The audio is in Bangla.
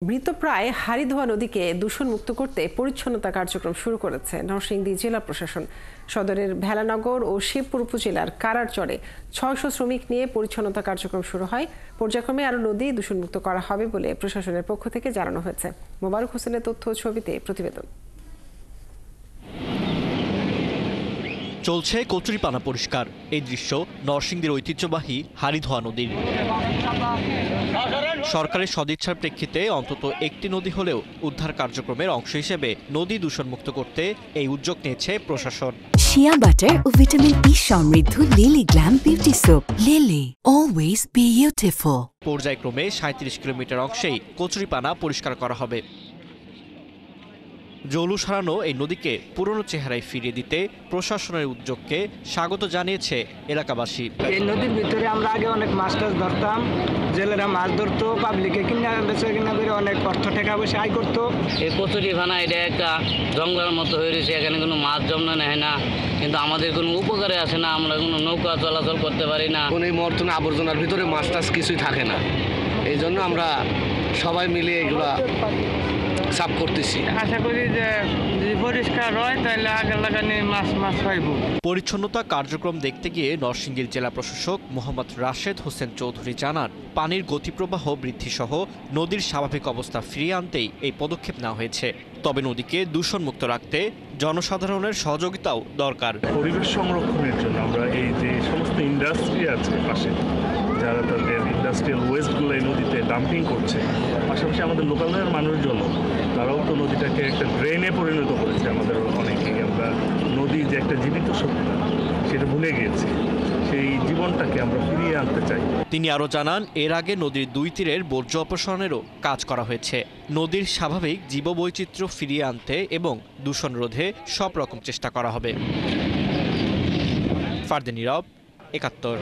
মৃতপ্রায় হারিধোয়া নদীকে দূষণমুক্ত করতে পরিচ্ছন্নতা কার্যক্রম শুরু করেছে নরসিংদী জেলা প্রশাসন। সদরের ভেলানগর ও শিবপুর উপজেলার কারারচরে ৬০০ শ্রমিক নিয়ে পরিচ্ছন্নতা কার্যক্রম শুরু হয়। পর্যায়ক্রমে আরও নদী দূষণমুক্ত করা হবে বলে প্রশাসনের পক্ষ থেকে জানানো হয়েছে। মোবারক হোসেনের তথ্য ও ছবিতে প্রতিবেদন। চলছে কচুরিপানা পরিষ্কার। এই দৃশ্য নরসিংদীর ঐতিহ্যবাহী হারিধোয়া নদীর। সরকারের সদিচ্ছার প্রেক্ষিতে অন্তত একটি নদী হলেও উদ্ধার কার্যক্রমের অংশ হিসেবে নদী দূষণমুক্ত করতে এই উদ্যোগ নিয়েছে প্রশাসন। শিয়া বাটার ও ভিটামিন ই সমৃদ্ধ lily glam beauty soap. Lily, always beautiful. পর্যায়ক্রমে ৩৭ কিলোমিটার অংশেই কচুরিপানা পরিষ্কার করা হবে। জৌলুস হারানো এই নদীকে পুরনো চেহারায় ফিরিয়ে দিতে প্রশাসনের উদ্যোগকে স্বাগত জানিয়েছে এলাকাবাসী। এই নদীর ভিতরে আমরা আগে অনেক মাছ টাছ ধরতাম, জেলেরা মাছ ধরতো, পাবলিকে কিনা বেচা কিনা করে অনেক অর্থ টাকা পয়সা আয় করতো। এই কচুরিপানা এটা একটা জঙ্গলের মতো হয়ে রয়েছে, এখানে কোনো মাছ জন্ম নেয় না, কিন্তু আমাদের কোনো উপকারে আসে না, আমরা কোনো নৌকা চলাচল করতে পারি না। এই মর্তন আবর্জনার ভিতরে মাছ টাছ কিছুই থাকে না, এই জন্য আমরা সবাই মিলে এগুলা সাফ করতেছি। আশা করি যে পরিষ্কার হয় তাহলে আগের লাগানে মাছ পাইব। পরিচ্ছন্নতা কার্যক্রম দেখতে গিয়ে নরসিংদীর জেলা প্রশাসক মোহাম্মদ রাশেদ হোসেন চৌধুরী জানান, পানির গতিপ্রবাহ বৃদ্ধি সহ নদীর স্বাভাবিক অবস্থা ফিরিয়ে আনতেই এই পদক্ষেপ নেওয়া হয়েছে। তবে নদীকে দূষণমুক্ত রাখতে জনসাধারণের সহযোগিতাও দরকার। পরিবেশ সংরক্ষণের জন্য আমরা এই যে সমস্ত ইন্ডাস্ট্রি আছে পাশে, যারা তাদের ইন্ডাস্ট্রিয়াল ওয়েস্টগুলো এই নদীতে ডাম্পিং করছে, পাশাপাশি আমাদের লোকালয়ের মানুষজন তারাও তো নদীটাকে একটা ড্রেনে পরিণত করেছে। আমাদের অনেকেই আমরা নদী যে একটা জীবিত শক্তি সেটা ভুলে গিয়েছি, সেই জীবনটাকে আমরা ফিরিয়ে আনতে চাই। তিনি আরও জানান, এর আগে নদীর দুই তীরের বর্জ্য অপসারণেরও কাজ করা হয়েছে। নদীর স্বাভাবিক জীববৈচিত্র্য ফিরিয়ে আনতে এবং দূষণ রোধে সব রকম চেষ্টা করা হবে। ফারদিন নীরব, ৭১।